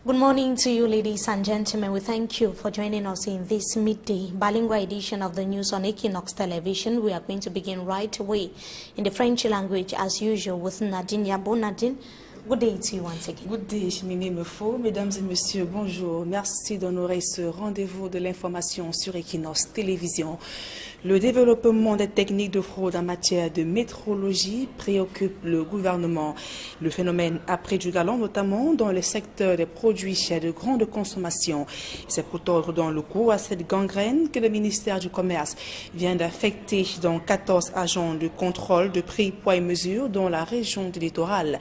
Good morning to you, ladies and gentlemen. We thank you for joining us in this midday bilingual edition of the news on Equinox Television. We are going to begin right away in the French language as usual with Nadine Yabo. Nadine, good day to you once again. Good day, Chimine Mefo. Mesdames et messieurs, bonjour. Merci d'honorer ce rendez-vous de l'information sur Equinox Télévision. Le développement des techniques de fraude en matière de métrologie préoccupe le gouvernement. Le phénomène a pris du galon, notamment dans le secteur des produits de grande consommation. C'est pour tordre dans le cou à cette gangrène que le ministère du Commerce vient d'affecter dans 14 agents de contrôle de prix, poids et mesures dans la région du littoral.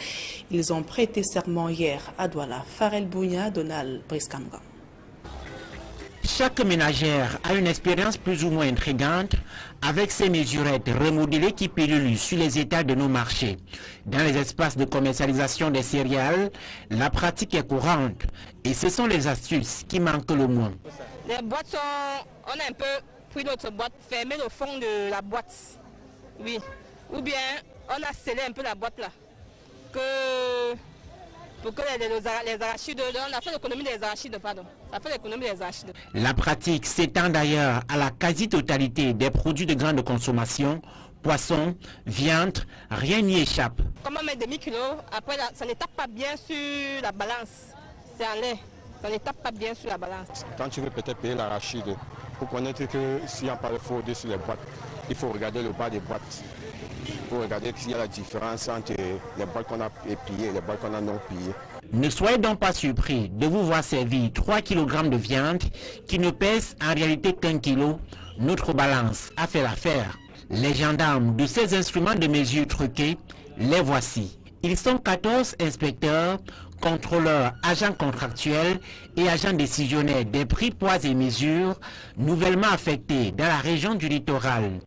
Ils ont prêté serment hier à Douala. Farel Bounia, Donald Briskamga. Chaque ménagère a une expérience plus ou moins intrigante avec ces mesurettes remodelées qui pilulent sur les étals de nos marchés. Dans les espaces de commercialisation des céréales, la pratique est courante et ce sont les astuces qui manquent le moins. Les boîtes sont... On a un peu pris notre boîte, fermé le fond de la boîte. Oui. Ou bien on a scellé un peu la boîte là. Pour que les arachides, on a fait l'économie des arachides, pardon. Ça fait l'économie des arachides. La pratique s'étend d'ailleurs à la quasi-totalité des produits de grande consommation, poissons, viande, rien n'y échappe. Comme on met demi-kilo, après ça ne tape pas bien sur la balance. C'est en lait, ça ne tape pas bien sur la balance. Quand tu veux peut-être payer l'arachide, pour connaître que s'il n'y a pas de fraude sur les boîtes, il faut regarder le bas des boîtes. Pour regarder s'il y a la différence entre les boîtes qu'on a pillées et les boîtes qu'on a non pillées. Ne soyez donc pas surpris de vous voir servir 3 kg de viande qui ne pèse en réalité qu'1 kg. Notre balance a fait l'affaire. Les gendarmes de ces instruments de mesure truqués, les voici. Ils sont 14 inspecteurs, contrôleurs, agents contractuels et agents décisionnaires des prix, poids et mesures nouvellement affectés dans la région du littoral.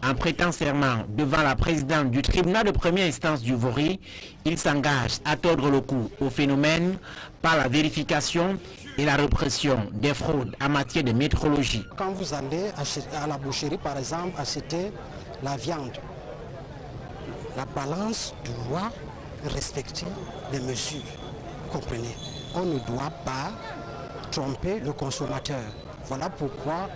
En prêtant serment devant la présidente du tribunal de première instance du Vori, il s'engage à tordre le cou au phénomène par la vérification et la répression des fraudes en matière de métrologie. Quand vous allez à la boucherie, par exemple, acheter la viande, la balance doit respecter les mesures. Comprenez, on ne doit pas tromper le consommateur. Voilà pourquoi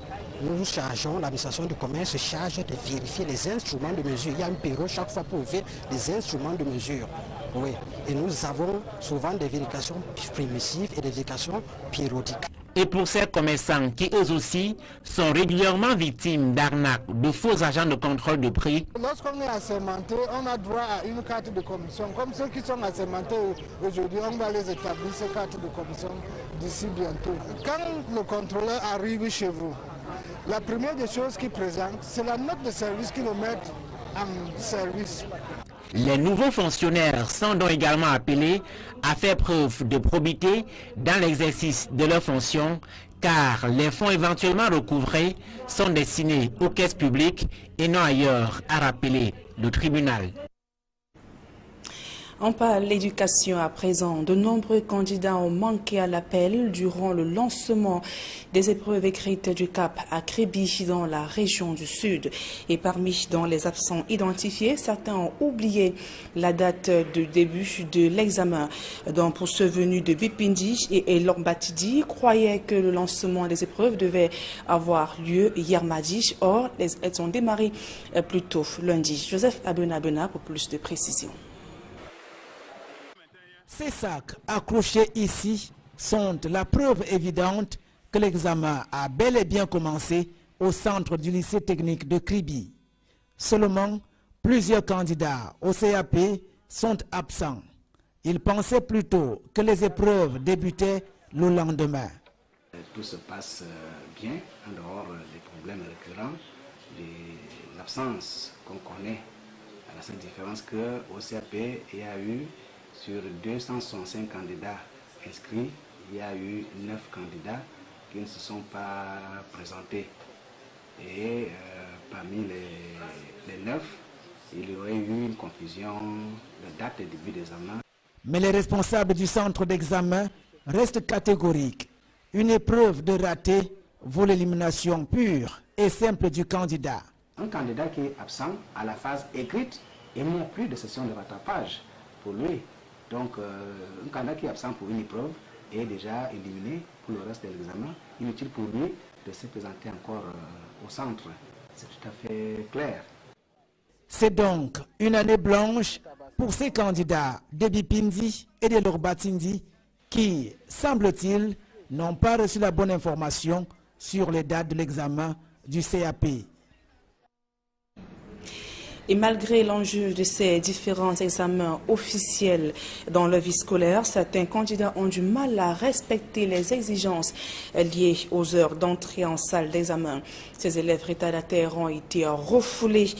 nous chargeons, l'administration du commerce se charge de vérifier les instruments de mesure. Il y a une période chaque fois pour vérifier les instruments de mesure. Oui. Et nous avons souvent des vérifications primitives et des vérifications périodiques. Et pour ces commerçants qui eux aussi sont régulièrement victimes d'arnaques, de faux agents de contrôle de prix. Lorsqu'on est assermenté, on a droit à une carte de commission. Comme ceux qui sont assermentés aujourd'hui, on va les établir ces cartes de commission d'ici bientôt. Quand le contrôleur arrive chez vous, la première des choses qu'il présente, c'est la note de service qu'il nous met en service. Les nouveaux fonctionnaires sont donc également appelés à faire preuve de probité dans l'exercice de leurs fonctions, car les fonds éventuellement recouvrés sont destinés aux caisses publiques et non ailleurs, à rappeler le tribunal. On parle de l'éducation à présent. De nombreux candidats ont manqué à l'appel durant le lancement des épreuves écrites du CAP à Kribi dans la région du Sud. Et parmi dans les absents identifiés, certains ont oublié la date de début de l'examen. Donc pour ceux venus de Bipindi et Lombatidi, croyaient que le lancement des épreuves devait avoir lieu hier mardi. Or, elles ont démarré plus tôt lundi. Joseph Abena pour plus de précisions. Ces sacs accrochés ici sont la preuve évidente que l'examen a bel et bien commencé au centre du lycée technique de Kribi. Seulement, plusieurs candidats au CAP sont absents. Ils pensaient plutôt que les épreuves débutaient le lendemain. Tout se passe bien en dehors des problèmes récurrents, de l'absence qu'on connaît. À la seule différence qu'au CAP, il y a eu sur 265 candidats inscrits, il y a eu 9 candidats qui ne se sont pas présentés. Et parmi les 9, il y aurait eu une confusion de date de début d'examen. Mais les responsables du centre d'examen restent catégoriques. Une épreuve de raté vaut l'élimination pure et simple du candidat. Un candidat qui est absent à la phase écrite, il n'y a plus de session de rattrapage pour lui. Donc, un candidat qui est absent pour une épreuve, est déjà éliminé pour le reste de l'examen. Inutile pour lui de se présenter encore au centre. C'est tout à fait clair. C'est donc une année blanche pour ces candidats de Bipindi et de Lorbatindi qui, semble-t-il, n'ont pas reçu la bonne information sur les dates de l'examen du CAP. Et malgré l'enjeu de ces différents examens officiels dans leur vie scolaire, certains candidats ont du mal à respecter les exigences liées aux heures d'entrée en salle d'examen. Ces élèves retardataires ont été refoulés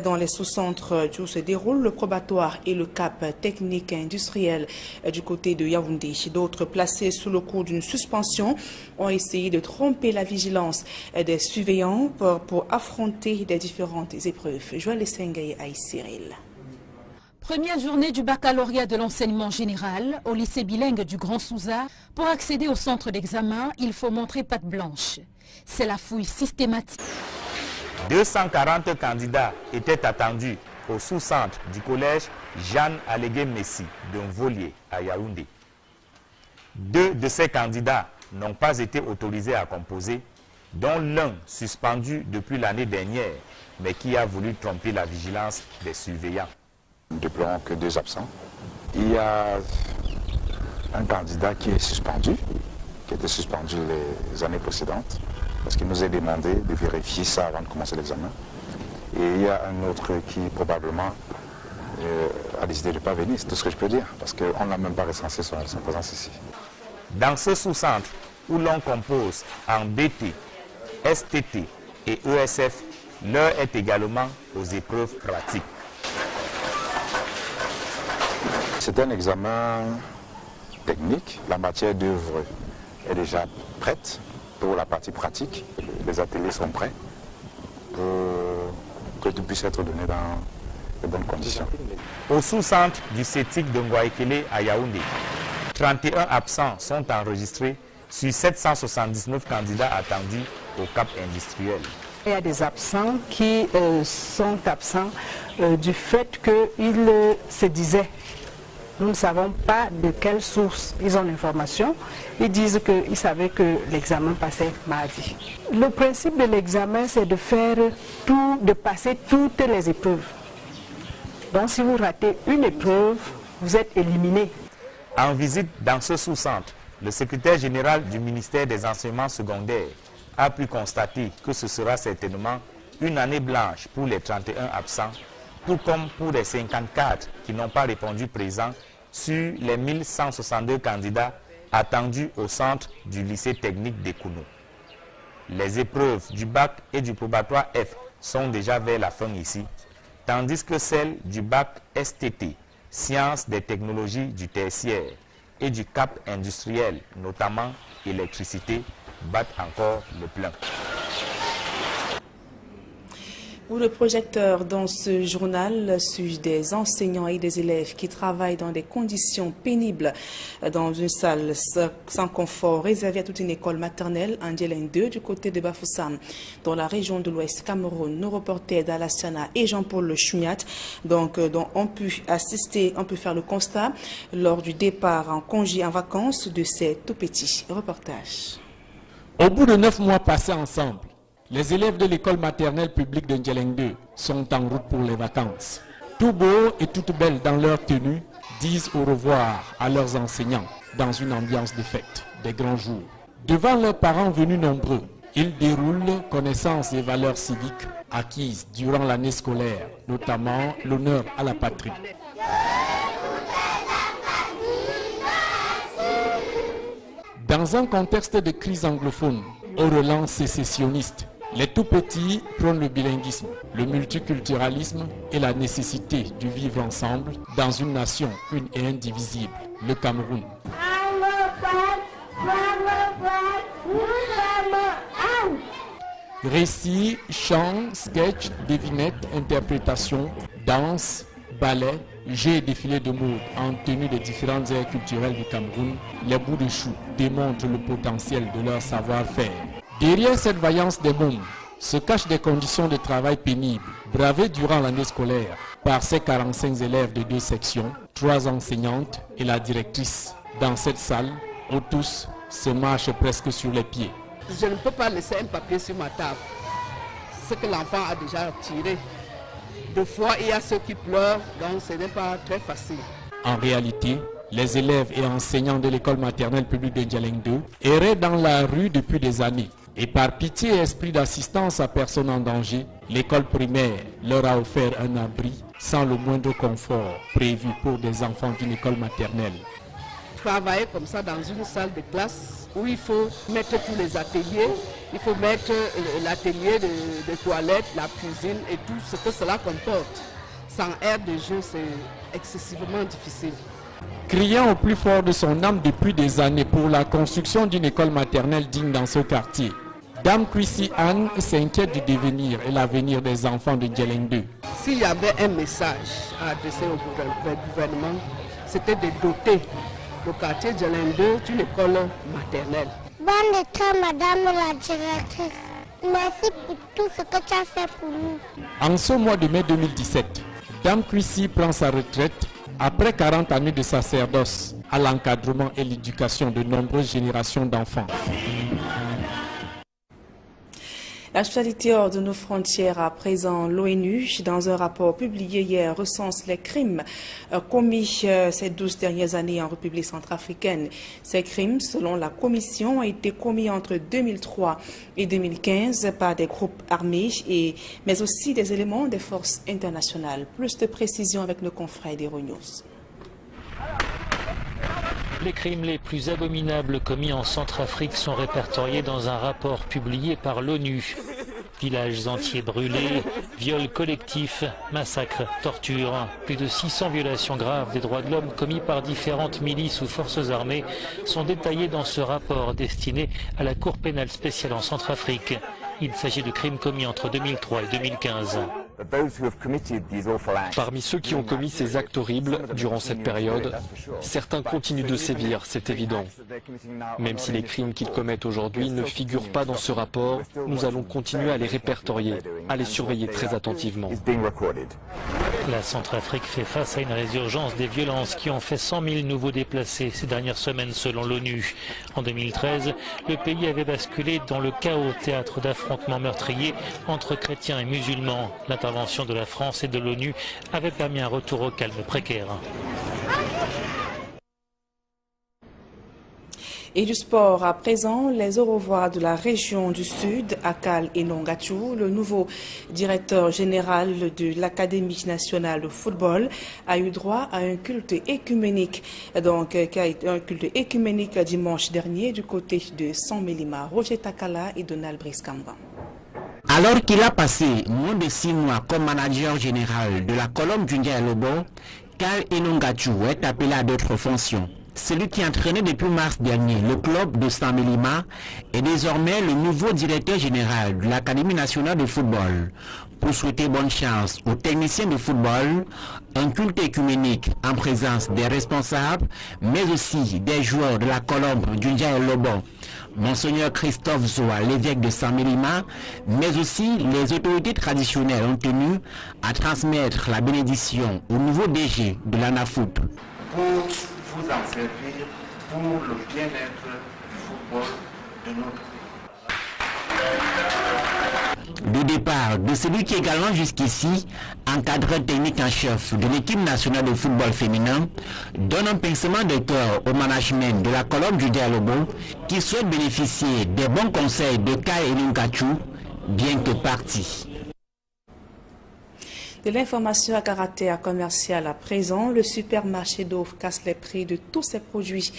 dans les sous-centres où se déroule le probatoire et le cap technique industriel du côté de Yaoundé. D'autres, placés sous le coup d'une suspension, ont essayé de tromper la vigilance des surveillants pour affronter des différentes épreuves. Joël Sengaye à Cyril. Première journée du baccalauréat de l'enseignement général au lycée bilingue du Grand Souza. Pour accéder au centre d'examen, il faut montrer patte blanche. C'est la fouille systématique. 240 candidats étaient attendus au sous-centre du collège Jeanne Allégué Messi de Mvolié à Yaoundé. 2 de ces candidats n'ont pas été autorisés à composer, dont l'un suspendu depuis l'année dernière, mais qui a voulu tromper la vigilance des surveillants. Nous déplorons que 2 absents. Il y a un candidat qui est suspendu, qui était suspendu les années précédentes, parce qu'il nous est demandé de vérifier ça avant de commencer l'examen. Et il y a un autre qui probablement a décidé de ne pas venir, c'est tout ce que je peux dire, parce qu'on n'a même pas recensé son présence ici. Dans ce sous-centre où l'on compose en BT, STT et ESF, l'heure est également aux épreuves pratiques. C'est un examen technique. La matière d'œuvre est déjà prête pour la partie pratique. Les ateliers sont prêts pour que tout puisse être donné dans de bonnes conditions. Au sous-centre du CETIC de Ngwaekele à Yaoundé, 31 absents sont enregistrés sur 779 candidats attendus au cap industriel. Il y a des absents qui sont absents du fait qu'ils se disaient, nous ne savons pas de quelle source ils ont l'information, ils disent qu'ils savaient que l'examen passait mardi. Le principe de l'examen, c'est de faire tout, de passer toutes les épreuves. Donc si vous ratez une épreuve, vous êtes éliminé. En visite dans ce sous-centre, le secrétaire général du ministère des enseignements secondaires a pu constater que ce sera certainement une année blanche pour les 31 absents, tout comme pour les 54 qui n'ont pas répondu présent sur les 1162 candidats attendus au centre du lycée technique d'Ekounou. Les épreuves du bac et du probatoire F sont déjà vers la fin ici, tandis que celles du bac STT, sciences des technologies du tertiaire, et du cap industriel, notamment électricité, battent encore le plein. Ou le projecteur dans ce journal sur des enseignants et des élèves qui travaillent dans des conditions pénibles dans une salle sans confort réservée à toute une école maternelle en Djelen 2 du côté de Bafoussam dans la région de l'Ouest Cameroun. Nos reporters d'Alassana et Jean-Paul Choumiat dont ont pu assister, ont pu faire le constat lors du départ en congé en vacances de ces tout petits. Reportage. Au bout de 9 mois passés ensemble, les élèves de l'école maternelle publique de Ndjeleng 2 sont en route pour les vacances. Tout beau et toute belle dans leur tenue, disent au revoir à leurs enseignants dans une ambiance de fête des grands jours. Devant leurs parents venus nombreux, ils déroulent connaissance des valeurs civiques acquises durant l'année scolaire, notamment l'honneur à la patrie. Dans un contexte de crise anglophone, au relent sécessionniste, les tout-petits prônent le bilinguisme, le multiculturalisme et la nécessité du vivre ensemble dans une nation une et indivisible, le Cameroun. Récits, chants, sketchs, devinettes, interprétations, danse, ballet, jeux et défilés de mode en tenue des différentes aires culturelles du Cameroun, les bouts de chou démontrent le potentiel de leur savoir-faire. Derrière cette vaillance des mômes se cachent des conditions de travail pénibles, bravées durant l'année scolaire par ces 45 élèves de 2 sections, 3 enseignantes et la directrice. Dans cette salle, où tous se marchent presque sur les pieds. Je ne peux pas laisser un papier sur ma table. Ce que l'enfant a déjà tiré. Deux fois, il y a ceux qui pleurent, donc ce n'est pas très facile. En réalité, les élèves et enseignants de l'école maternelle publique de Ndjeleng 2 erraient dans la rue depuis des années. Et par pitié et esprit d'assistance à personnes en danger, l'école primaire leur a offert un abri sans le moindre confort prévu pour des enfants d'une école maternelle. Travailler comme ça dans une salle de classe où il faut mettre tous les ateliers, il faut mettre l'atelier de toilettes, la cuisine et tout ce que cela comporte. Sans aire de jeu, c'est excessivement difficile. Criant au plus fort de son âme depuis des années pour la construction d'une école maternelle digne dans ce quartier, Dame Chrissy Anne s'inquiète du devenir et l'avenir des enfants de Ndjeleng 2. S'il y avait un message à adresser au gouvernement, c'était de doter le quartier Ndjeleng 2 d'une école maternelle. Bonne école, madame la directrice. Merci pour tout ce que tu as fait pour nous. En ce mois de mai 2017, Dame Chrissy prend sa retraite après 40 années de sacerdoce à l'encadrement et l'éducation de nombreuses générations d'enfants. L'actualité hors de nos frontières à présent, l'ONU, dans un rapport publié hier, recense les crimes commis ces 12 dernières années en République centrafricaine. Ces crimes, selon la Commission, ont été commis entre 2003 et 2015 par des groupes armés, mais aussi des éléments des forces internationales. Plus de précisions avec nos confrères d'Euronews. Les crimes les plus abominables commis en Centrafrique sont répertoriés dans un rapport publié par l'ONU. Villages entiers brûlés, viols collectifs, massacres, tortures, plus de 600 violations graves des droits de l'homme commis par différentes milices ou forces armées sont détaillés dans ce rapport destiné à la Cour pénale spéciale en Centrafrique. Il s'agit de crimes commis entre 2003 et 2015. Parmi ceux qui ont commis ces actes horribles durant cette période, certains continuent de sévir, c'est évident. Même si les crimes qu'ils commettent aujourd'hui ne figurent pas dans ce rapport, nous allons continuer à les répertorier, à les surveiller très attentivement. La Centrafrique fait face à une résurgence des violences qui ont fait 100 000 nouveaux déplacés ces dernières semaines selon l'ONU. En 2013, le pays avait basculé dans le chaos, théâtre d'affrontements meurtriers entre chrétiens et musulmans. L'intervention de la France et de l'ONU avait permis un retour au calme précaire. Et du sport à présent, les au revoir de la région du Sud, Akal et Nongachu, le nouveau directeur général de l'Académie nationale de football, a eu droit à un culte écuménique. Donc, qui a été un culte écuménique dimanche dernier du côté de Saint-Mélima. Roger Takala et Donald Brice-Kamba. Alors qu'il a passé moins de 6 mois comme manager général de la colonne du Ndjeleng, Karl Enongachu est appelé à d'autres fonctions. Celui qui entraînait depuis mars dernier le club de Saint-Mélima est désormais le nouveau directeur général de l'Académie nationale de football. Pour souhaiter bonne chance aux techniciens de football, un culte écuménique en présence des responsables, mais aussi des joueurs de la colombe du Ndjeleng, Monseigneur Christophe Zoa, l'évêque de Saint-Mélima, mais aussi les autorités traditionnelles ont tenu à transmettre la bénédiction au nouveau DG de l'ANAFOOT. Pour vous en servir pour le bien-être du football de notre pays. Le départ de celui qui est également jusqu'ici encadreur technique en chef de l'équipe nationale de football féminin donne un pincement de cœur au management de la colonne du Ndjeleng qui souhaite bénéficier des bons conseils de Karl Enongachu, bien que parti. De l'information à caractère commercial à présent, le supermarché d'Off casse les prix de tous ses produits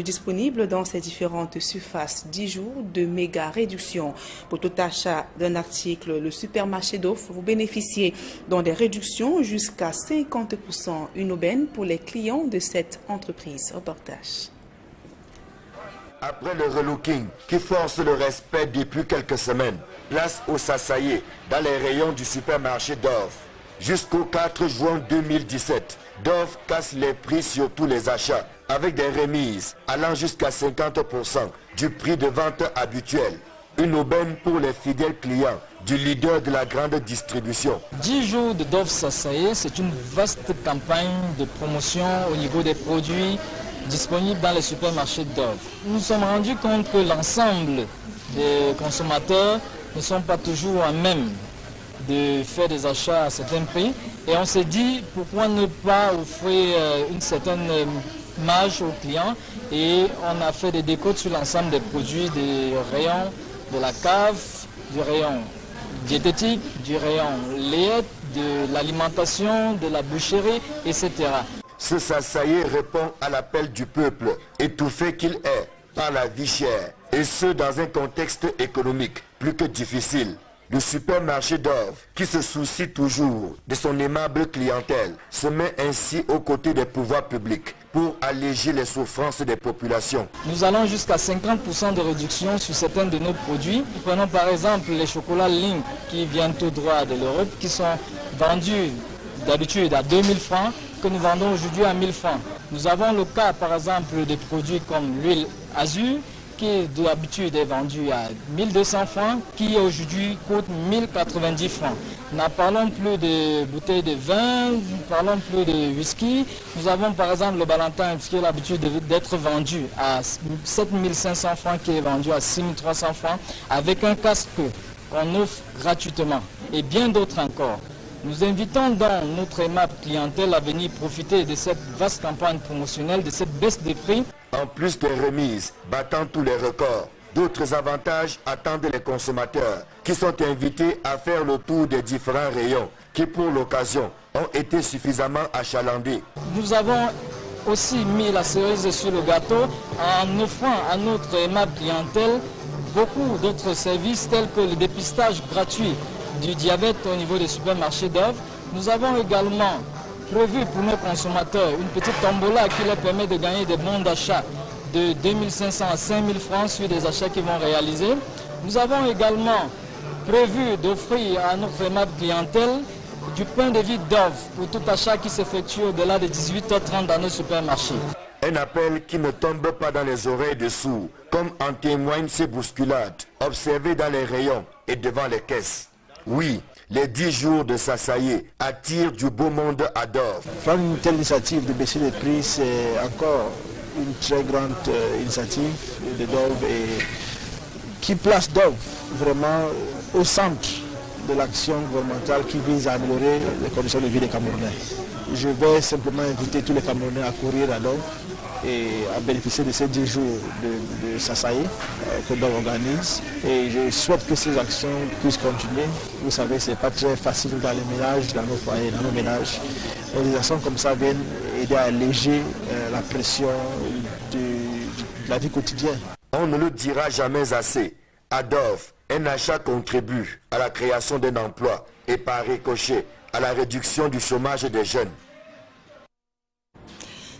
disponibles dans ses différentes surfaces. 10 jours de méga réduction. Pour tout achat d'un article, le supermarché d'Off, vous bénéficiez dans des réductions jusqu'à 50%. Une aubaine pour les clients de cette entreprise. Reportage. Après le relooking qui force le respect depuis quelques semaines, place au Sasaye dans les rayons du supermarché Dove. Jusqu'au 4 juin 2017, Dove casse les prix sur tous les achats avec des remises allant jusqu'à 50% du prix de vente habituel. Une aubaine pour les fidèles clients du leader de la grande distribution. 10 jours de Dove Sasaye, c'est une vaste campagne de promotion au niveau des produits disponibles dans les supermarchés Dove. Nous nous sommes rendus compte que l'ensemble des consommateurs ne sont pas toujours à même de faire des achats à certains prix. Et on s'est dit, pourquoi ne pas offrir une certaine marge aux clients, et on a fait des décotes sur l'ensemble des produits des rayons de la cave, du rayon diététique, du rayon lait, de l'alimentation, de la boucherie, etc. Ce Sasaye répond à l'appel du peuple, étouffé qu'il est par la vie chère, et ce dans un contexte économique plus que difficile. Le supermarché Dove, qui se soucie toujours de son aimable clientèle, se met ainsi aux côtés des pouvoirs publics pour alléger les souffrances des populations. Nous allons jusqu'à 50% de réduction sur certains de nos produits. Prenons par exemple les chocolats Link qui viennent tout droit de l'Europe, qui sont vendus d'habitude à 2000 francs, que nous vendons aujourd'hui à 1000 francs. Nous avons le cas par exemple des produits comme l'huile Azur, qui d'habitude est vendu à 1200 francs, qui aujourd'hui coûte 1090 francs. Nous ne parlons plus de bouteilles de vin, nous ne parlons plus de whisky. Nous avons par exemple le Balantin qui a l'habitude d'être vendu à 7500 francs, qui est vendu à 6300 francs, avec un casque qu'on offre gratuitement, et bien d'autres encore. Nous invitons donc notre aimable clientèle à venir profiter de cette vaste campagne promotionnelle, de cette baisse des prix. En plus des remises battant tous les records, d'autres avantages attendent les consommateurs qui sont invités à faire le tour des différents rayons qui pour l'occasion ont été suffisamment achalandés. Nous avons aussi mis la cerise sur le gâteau en offrant à notre aimable clientèle beaucoup d'autres services tels que le dépistage gratuit du diabète au niveau des supermarchés Dove. Nous avons également prévu pour nos consommateurs une petite tombola qui leur permet de gagner des bons d'achat de 2500 à 5000 francs sur des achats qu'ils vont réaliser. Nous avons également prévu d'offrir à notre aimable clientèle du pain de vie Dove pour tout achat qui s'effectue au-delà de 18h30 dans nos supermarchés. Un appel qui ne tombe pas dans les oreilles de sourds, comme en témoignent ces bousculades observées dans les rayons et devant les caisses. Oui, les 10 jours de Sasaye attirent du beau monde à Dove. Prendre une telle initiative de baisser les prix, c'est encore une très grande initiative de Dove et qui place Dove vraiment au centre de l'action gouvernementale qui vise à améliorer les conditions de vie des Camerounais. Je vais simplement inviter tous les Camerounais à courir à Dove et à bénéficier de ces 10 jours de Sasaye que Dove organise. Et je souhaite que ces actions puissent continuer. Vous savez, ce n'est pas très facile dans les ménages, dans nos foyers, dans nos ménages. Et des actions comme ça viennent aider à alléger la pression de la vie quotidienne. On ne le dira jamais assez. À Dove, un achat contribue à la création d'un emploi et par ricochet à la réduction du chômage des jeunes.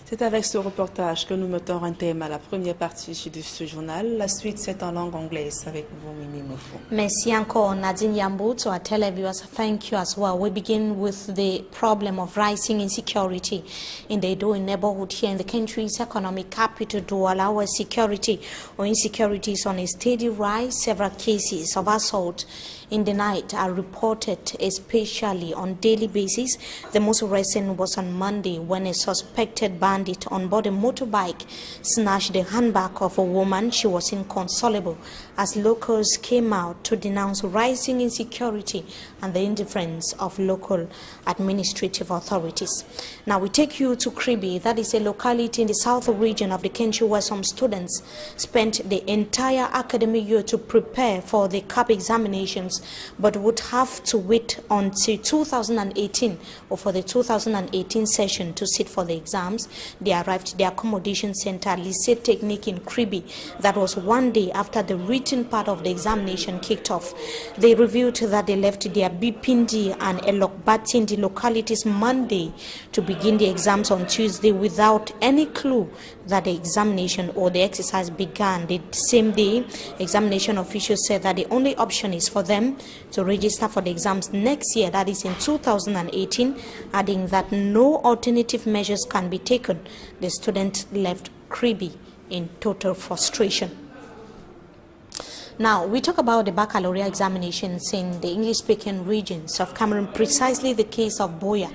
C'est avec ce reportage que nous mettons un thème à la première partie de ce journal. La suite, c'est en langue anglaise avec vous, Mimi Mofo. Merci encore, Nadine Yambo. To our televiewers, thank you as well. We begin with the problem of rising insecurity in the Edo neighborhood here in the country's economic capital, Douala, where security or insecurity is on a steady rise. Several cases of assault in the night are reported, especially on daily basis. The most recent was on Monday when a suspected bandit on board a motorbike snatched the handbag of a woman. She was inconsolable as locals came out to denounce rising insecurity and the indifference of local administrative authorities. Now we take you to Kribi. That is a locality in the south region of the country where some students spent the entire academic year to prepare for the CAP examinations, but would have to wait until 2018 or for the 2018 session to sit for the exams. They arrived at the accommodation center, Lycée Technique in Kribi. That was one day after the written part of the examination kicked off. They revealed that they left their Bipindi and Elokbatindi localities Monday to begin the exams on Tuesday without any clue that the examination or the exercise began. The same day, examination officials said that the only option is for them to register for the exams next year, that is in 2018, adding that no alternative measures can be taken. The student left Kribi in total frustration. Now, we talk about the baccalaureate examinations in the English-speaking regions of Cameroon, precisely the case of Buea,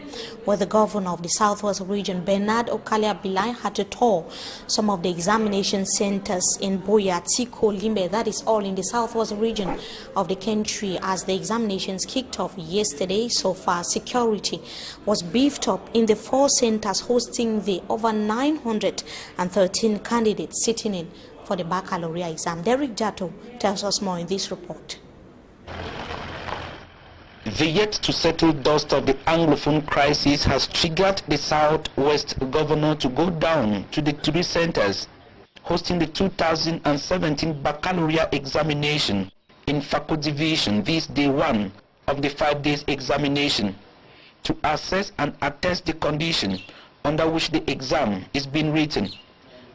where the governor of the southwest region, Bernard Okalia-Bilai, had to tour some of the examination centers in Buea, Tiko, Limbe, that is all in the southwest region of the country, as the examinations kicked off yesterday. So far, security was beefed up in the 4 centers hosting the over 913 candidates sitting in for the baccalaureate exam. Derek Jato tells us more in this report. The yet to settle dust of the Anglophone crisis has triggered the Southwest governor to go down to the 3 centers hosting the 2017 baccalaureate examination in Fako Division, this day 1 of the 5 days examination, to assess and attest the condition under which the exam is being written.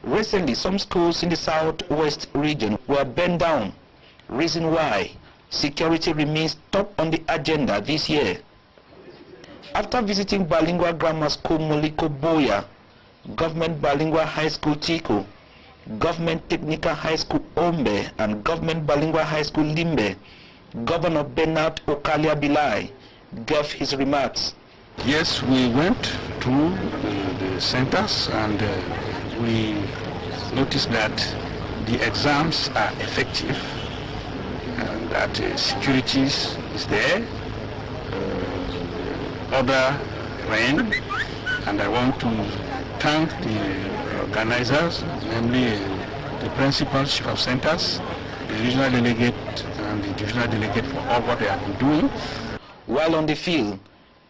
Recently, some schools in the southwest region were burned down, reason why security remains top on the agenda this year. After visiting Bilingual Grammar School Moliko Buea, Government Bilingual High School Tiko, Government Technical High School Ombe, and Government Bilingual High School Limbe, Governor Bernard Okalia-Bilai gave his remarks. Yes, we went to the centers and we noticed that the exams are effective and that security is there, order reign, and I want to thank the organizers, namely the principals of centers, the regional delegate and the divisional delegate for all what they have been doing. While on the field,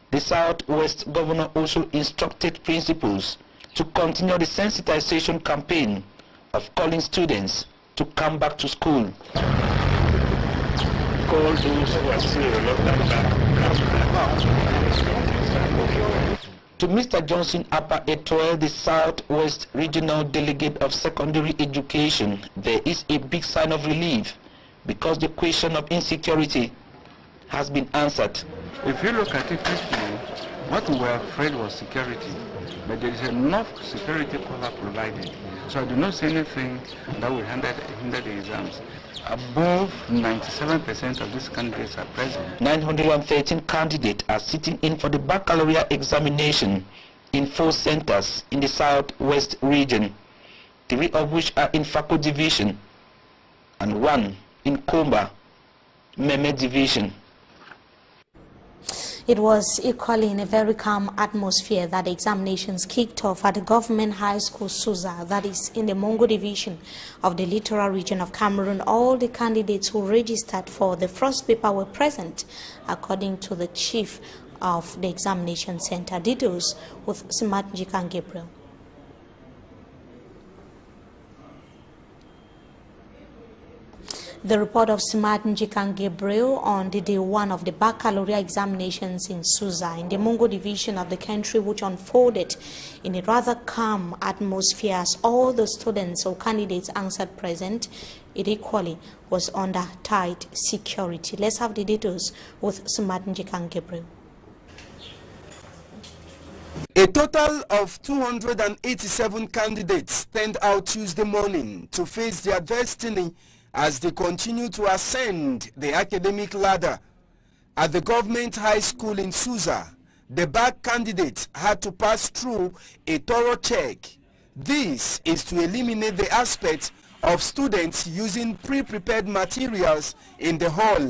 the Southwest governor also instructed principals to continue the sensitization campaign of calling students to come back to school. Call those who are still reluctant back. To Mr. Johnson Apa Etoile, the Southwest Regional Delegate of Secondary Education, there is a big sign of relief because the question of insecurity has been answered. If you look at it peacefully, what we were afraid was security, but there is enough security cover provided. So I do not see anything that will hinder the exams. Above 97% of these candidates are present. 913 candidates are sitting in for the baccalaureate examination in 4 centers in the southwest region, 3 of which are in Fako Division and 1 in Komba, Meme Division. It was equally in a very calm atmosphere that the examinations kicked off at the Government High School Suza, that is in the Mongo Division of the Littoral Region of Cameroon. All the candidates who registered for the first paper were present, according to the chief of the examination center. Details with Smart Njikan Gabriel. The report of Smart Njikan Gabriel on the day 1 of the baccalaureate examinations in Suza, in the Mongo Division of the country, which unfolded in a rather calm atmosphere as all the students or candidates answered present. It equally was under tight security. Let's have the details with Smart Njikan Gabriel. A total of 287 candidates turned out Tuesday morning to face their destiny as they continue to ascend the academic ladder. At the Government High School in Suza, the BAC candidates had to pass through a thorough check. This is to eliminate the aspect of students using pre-prepared materials in the hall.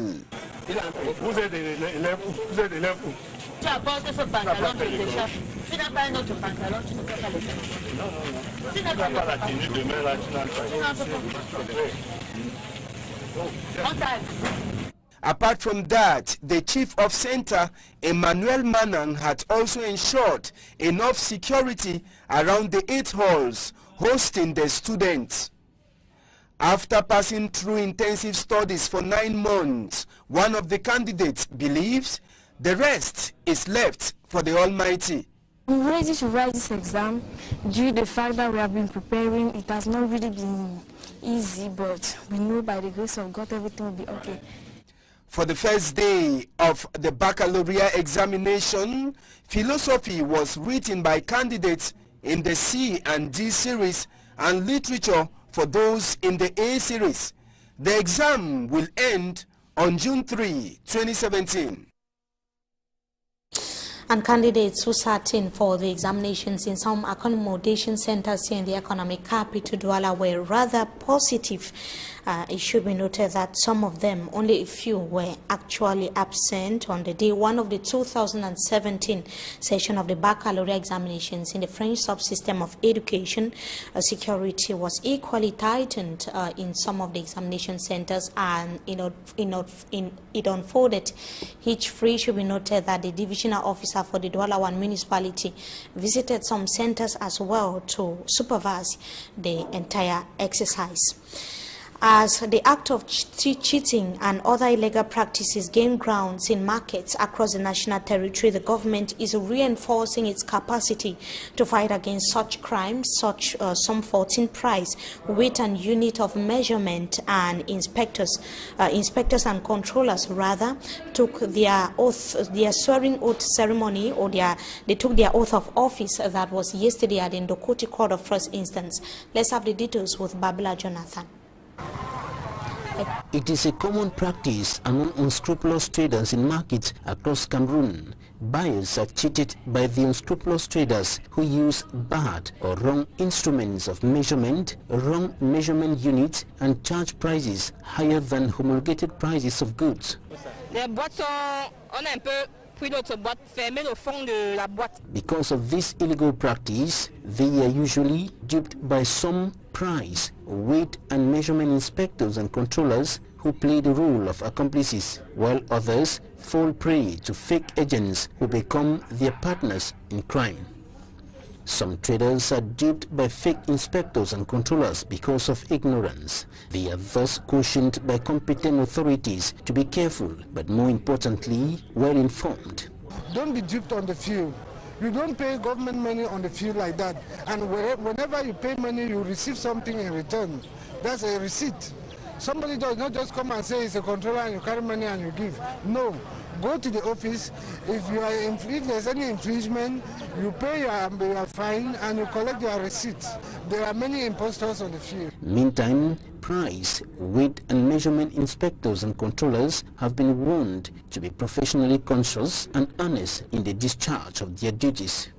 Vous êtes élève. Tu apportes ce pantalon, tu le déchires. Tu n'as pas un autre pantalon, tu ne peux pas le faire. Non. Tu n'as pas la tenue demain là, tu n'as pas. Apart from that, the chief of center, Emmanuel Manan, had also ensured enough security around the 8 halls hosting the students. After passing through intensive studies for 9 months, one of the candidates believes the rest is left for the Almighty. I'm ready to write this exam due to the fact that we have been preparing. It has not really been easy, but we know by the grace of God everything will be okay. For the first day of the baccalaureate examination, philosophy was written by candidates in the C and D series and literature for those in the A series. The exam will end on June 3, 2017. And candidates who sat in for the examinations in some accommodation centers here in the economic capital, Douala, were rather positive. It should be noted that some of them, only a few, were actually absent on the day one of the 2017 session of the baccalaureate examinations in the French subsystem of education. Security was equally tightened in some of the examination centers, and it unfolded. Each free should be noted that the divisional officer for the Douala 1 municipality visited some centers as well to supervise the entire exercise. As the act of cheating and other illegal practices gain grounds in markets across the national territory, the government is reinforcing its capacity to fight against such crimes. Some 14 price, weight and unit of measurement and inspectors and controllers rather took their swearing oath ceremony, or they took their oath of office that was yesterday at the Ndokoti Court of First Instance. Let's have the details with Babila Jonathan. It is a common practice among unscrupulous traders in markets across Cameroon. Buyers are cheated by the unscrupulous traders who use bad or wrong instruments of measurement, wrong measurement units, and charge prices higher than homologated prices of goods. Les boîtes sont, on a un peu pris notre boîte fermée au fond de la boîte. Because of this illegal practice, they are usually duped by some price, weight and measurement inspectors and controllers who play the role of accomplices, while others fall prey to fake agents who become their partners in crime. Some traders are duped by fake inspectors and controllers because of ignorance. They are thus cautioned by competent authorities to be careful, but more importantly, well informed. Don't be duped on the field. You don't pay government money on the field like that. And whenever you pay money, you receive something in return. That's a receipt. Somebody does not just come and say it's a controller and you carry money and you give. No. Go to the office. If there's any infringement, you pay your fine and you collect your receipt. There are many impostors on the field. Meantime, price, weight and measurement inspectors and controllers have been warned to be professionally conscious and honest in the discharge of their duties.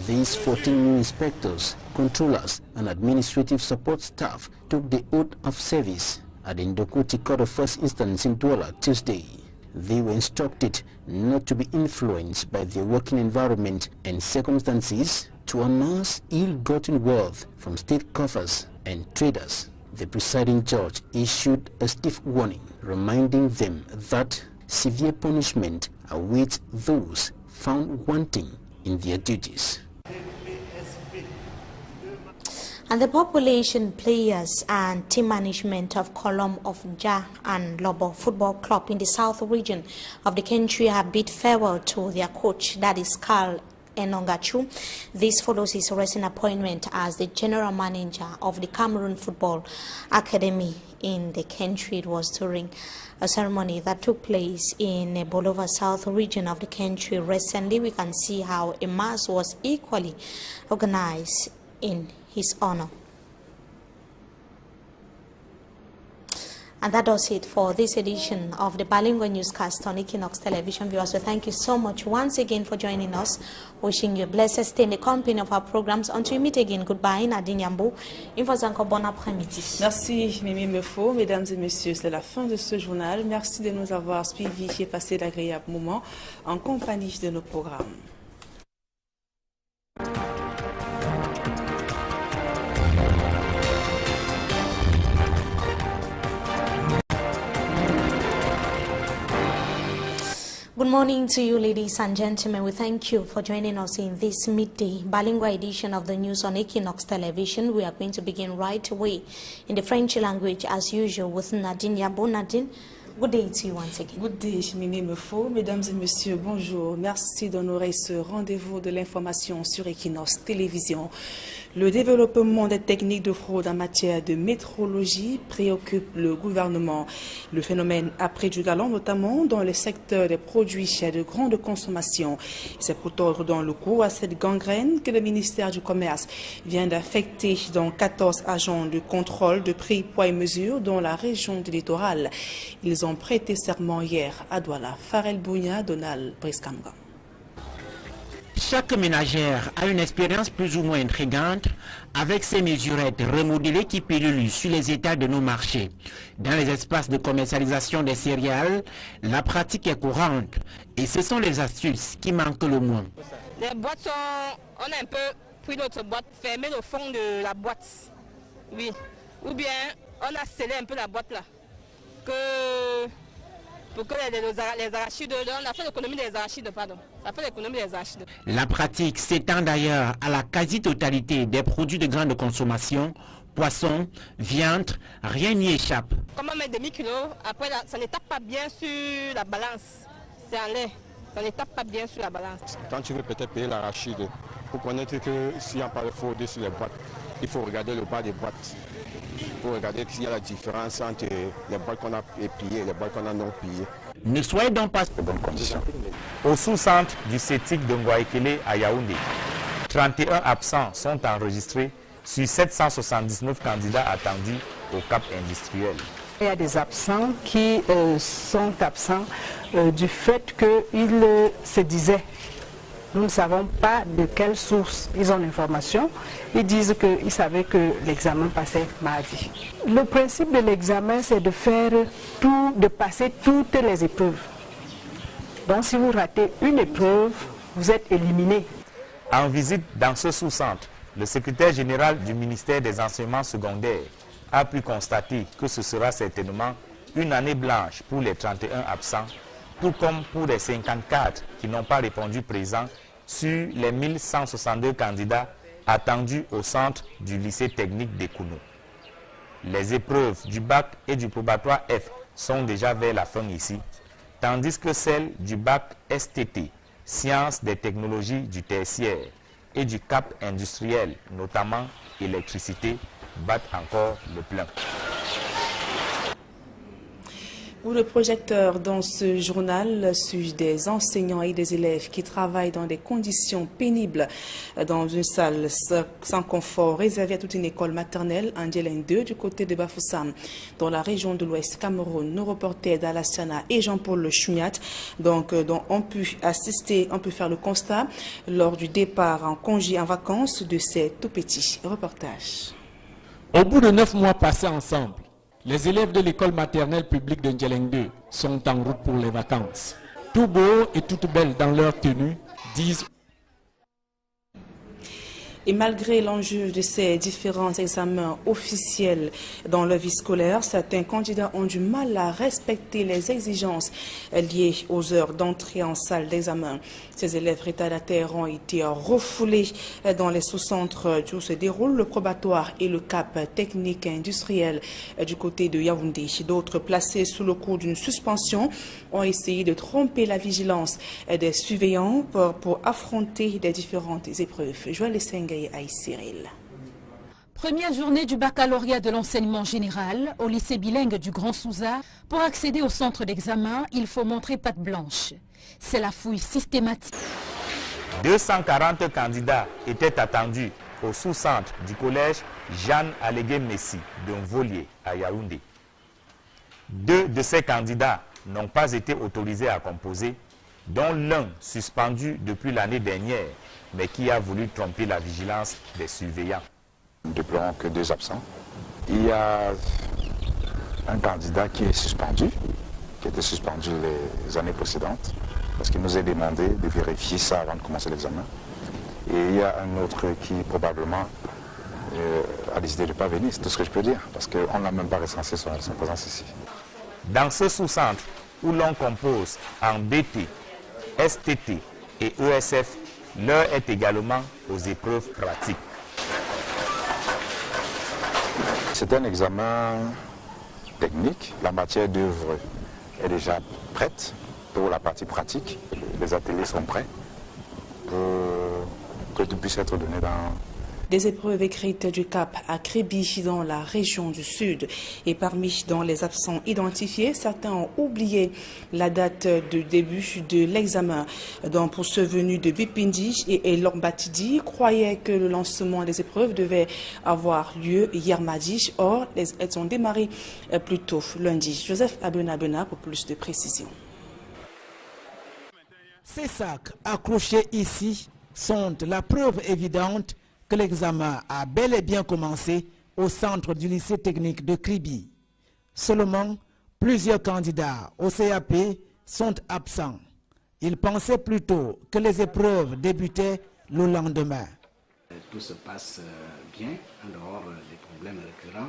These 14 new inspectors, controllers and administrative support staff took the oath of service at the Ndokoti Court of First Instance in Douala Tuesday. They were instructed not to be influenced by their working environment and circumstances to amass ill-gotten wealth from state coffers and traders. The presiding judge issued a stiff warning, reminding them that severe punishment awaits those found wanting in their duties. And the population, players and team management of Column of Ja and Lobo Football Club in the south region of the country have bid farewell to their coach, that is Carl Enongachu. This follows his recent appointment as the general manager of the Cameroon Football Academy in the country. It was during a ceremony that took place in the Bolova South region of the country. Recently, we can see how a mass was equally organized in his honor. And that does it for this edition of the Bilingual Newscast on Equinox Television. Viewers, so thank you so much once again for joining us. Wishing you a blessed stay in the company of our programs. Until we meet again, goodbye. Nadine Yambo. Encore bon après-midi. Merci Mimi Mefo. Mesdames et messieurs, c'est la fin de ce journal. Merci de nous avoir suivis et passé d'agréables moments en compagnie de nos programmes. Good morning to you, ladies and gentlemen. We thank you for joining us in this midday bilingual edition of the news on Equinox Television. We are going to begin right away in the French language as usual with Nadine Yabo. Nadine, Good day to you once again. Good day, Mimi Mefo. Mesdames et messieurs, bonjour. Merci d'honorer ce rendez-vous de l'information sur Equinox Télévision. Le développement des techniques de fraude en matière de métrologie préoccupe le gouvernement. Le phénomène a pris du galon, notamment dans le secteur des produits de grande consommation. C'est pour tordre dans le cou à cette gangrène que le ministère du Commerce vient d'affecter dans 14 agents de contrôle de prix, poids et mesures dans la région du littoral. Ils ont prêté serment hier à Douala. Farel Bounia, Donald Briskamga. Chaque ménagère a une expérience plus ou moins intrigante avec ces mesurettes remodelées qui pilulent sur les états de nos marchés. Dans les espaces de commercialisation des céréales, la pratique est courante et ce sont les astuces qui manquent le moins. Les boîtes sont... On a un peu pris notre boîte, fermé le fond de la boîte. Oui. Ou bien on a scellé un peu la boîte là. Pour que les arachides, on a fait l'économie des arachides, pardon. Ça fait l'économie des arachides. La pratique s'étend d'ailleurs à la quasi-totalité des produits de grande consommation, poissons, viande, rien n'y échappe. Comme on met demi-kilo, après ça ne tape pas bien sur la balance. C'est en lait, ça ne tape pas bien sur la balance. Quand tu veux peut-être payer l'arachide, pour connaître que s'il n'y a pas de fraude sur les boîtes, il faut regarder le bas des boîtes. Pour regarder s'il y a la différence entre les boîtes qu'on a pliées et les boîtes qu'on a non pliées. Ne soyez donc pas de bonnes conditions. Au sous-centre du CETIC de Ngouaekele à Yaoundé, 31 absents sont enregistrés sur 779 candidats attendus au Cap industriel. Il y a des absents qui sont absents du fait qu'ils se disaient. Nous ne savons pas de quelle source ils ont l'information. Ils disent qu'ils savaient que l'examen passait mardi. Le principe de l'examen, c'est de faire tout, de passer toutes les épreuves. Donc si vous ratez une épreuve, vous êtes éliminé. En visite dans ce sous-centre, le secrétaire général du ministère des enseignements secondaires a pu constater que ce sera certainement une année blanche pour les 31 absents, tout comme pour les 54 qui n'ont pas répondu présent sur les 1162 candidats attendus au centre du lycée technique d'Ekounou. Les épreuves du bac et du probatoire F sont déjà vers la fin ici, tandis que celles du bac STT, sciences des technologies du tertiaire, et du cap industriel, notamment électricité, battent encore le plein. Ou le projecteur dans ce journal sur des enseignants et des élèves qui travaillent dans des conditions pénibles dans une salle sans confort réservée à toute une école maternelle en Djelen 2 du côté de Bafoussam dans la région de l'Ouest Cameroun. Nos reporters d'Alassana et Jean-Paul Choumiat dont ont pu assister, ont pu faire le constat lors du départ en congé en vacances de ces tout petits reportages. Au bout de 9 mois passés ensemble, les élèves de l'école maternelle publique de Djelen 2 sont en route pour les vacances. Tout beau et toute belle dans leur tenue, disent. Et malgré l'enjeu de ces différents examens officiels dans leur vie scolaire, certains candidats ont du mal à respecter les exigences liées aux heures d'entrée en salle d'examen. Ces élèves retardataires ont été refoulés dans les sous-centres où se déroule le probatoire et le cap technique industriel du côté de Yaoundé. D'autres, placés sous le coup d'une suspension, ont essayé de tromper la vigilance des surveillants pour affronter les différentes épreuves. Joël Sengaye à Cyril. Première journée du baccalauréat de l'enseignement général au lycée bilingue du Grand Souza. Pour accéder au centre d'examen, il faut montrer patte blanche. C'est la fouille systématique. 240 candidats étaient attendus au sous-centre du collège Jeanne Allégué Messi de Mvolié à Yaoundé. 2 de ces candidats n'ont pas été autorisés à composer, dont l'un suspendu depuis l'année dernière, mais qui a voulu tromper la vigilance des surveillants. Nous déplorons que 2 absents. Il y a un candidat qui est suspendu, qui était suspendu les années précédentes, parce qu'il nous a demandé de vérifier ça avant de commencer l'examen. Et il y a un autre qui probablement a décidé de ne pas venir, c'est tout ce que je peux dire, parce qu'on n'a même pas recensé son présence ici. Dans ce sous-centre où l'on compose en BT, STT et ESF, l'heure est également aux épreuves pratiques. C'est un examen technique, la matière d'œuvre est déjà prête pour la partie pratique. Les ateliers sont prêts pour que tout puisse être donné dans... Des épreuves écrites du Cap à Kribi dans la région du Sud. Et parmi dans les absents identifiés, certains ont oublié la date de début de l'examen. Donc pour ceux venus de Bipindi et Lombatidi, croyaient que le lancement des épreuves devait avoir lieu hier mardi. Or, elles ont démarré plus tôt lundi. Joseph Abena pour plus de précisions. Ces sacs accrochés ici sont la preuve évidente que l'examen a bel et bien commencé au centre du lycée technique de Kribi. Seulement, plusieurs candidats au CAP sont absents. Ils pensaient plutôt que les épreuves débutaient le lendemain. Tout se passe bien en dehors des problèmes récurrents,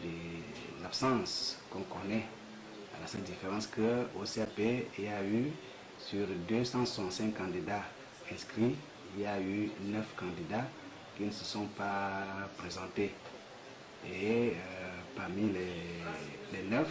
de l'absence qu'on connaît. À la seule différence qu'au CAP, il y a eu sur 265 candidats inscrits, il y a eu 9 candidats qui ne se sont pas présentés. Et parmi les 9,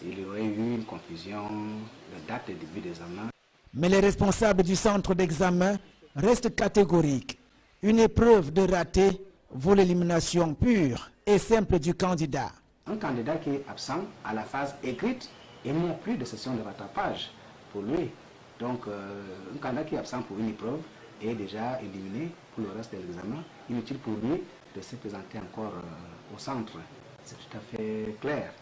il y aurait eu une confusion de date de début d'examen. Mais les responsables du centre d'examen restent catégoriques. Une épreuve de raté vaut l'élimination pure et simple du candidat. Un candidat qui est absent à la phase écrite, il n'y a plus de session de rattrapage pour lui. Donc un candidat qui est absent pour une épreuve est déjà éliminé pour le reste de l'examen. Inutile pour lui de se présenter encore au centre. C'est tout à fait clair.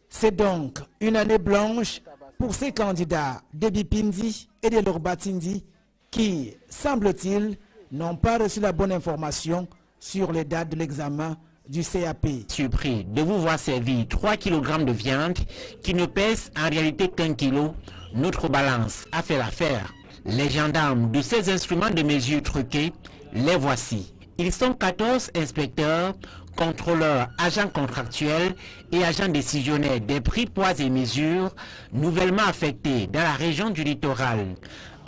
C'est donc une année blanche pour ces candidats de Bipindi et de Lombatidi qui, semble-t-il, n'ont pas reçu la bonne information sur les dates de l'examen du CAP. Surpris de vous voir servir 3 kg de viande qui ne pèse en réalité qu'1 kilo, notre balance a fait l'affaire. Les gendarmes de ces instruments de mesure truqués, les voici. Ils sont 14 inspecteurs, contrôleurs, agents contractuels et agents décisionnaires des prix, poids et mesures nouvellement affectés dans la région du littoral.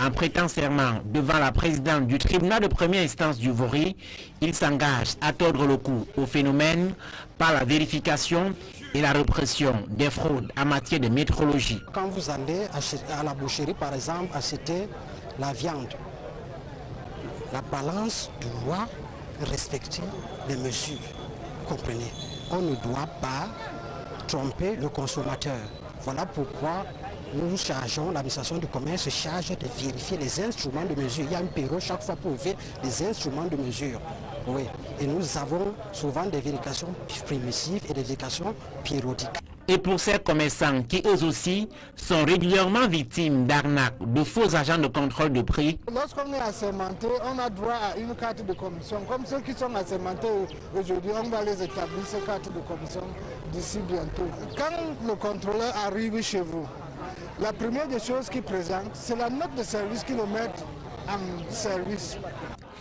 En prêtant serment devant la présidente du tribunal de première instance du Vori, ils s'engagent à tordre le cou au phénomène par la vérification et la répression des fraudes en matière de métrologie. Quand vous allez à la boucherie, par exemple, acheter la viande, la balance doit respecter les mesures. Comprenez, on ne doit pas tromper le consommateur. Voilà pourquoi nous chargeons, l'administration du commerce se charge de vérifier les instruments de mesure. Il y a un période chaque fois pour vérifier les instruments de mesure. Oui. Et nous avons souvent des vérifications primitives et des vérifications périodiques. Et pour ces commerçants qui eux aussi sont régulièrement victimes d'arnaques, de faux agents de contrôle de prix. Lorsqu'on est assermenté, on a droit à une carte de commission. Comme ceux qui sont assermentés aujourd'hui, on va les établir ces cartes de commission d'ici bientôt. Quand le contrôleur arrive chez vous, la première des choses qu'il présente, c'est la note de service qu'il met en service.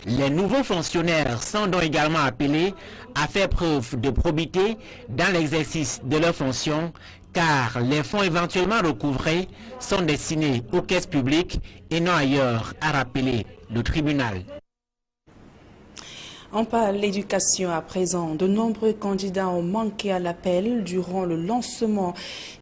Les nouveaux fonctionnaires sont donc également appelés à faire preuve de probité dans l'exercice de leurs fonctions, car les fonds éventuellement recouvrés sont destinés aux caisses publiques et non ailleurs, a rappelé le tribunal. On parle de l'éducation à présent. De nombreux candidats ont manqué à l'appel durant le lancement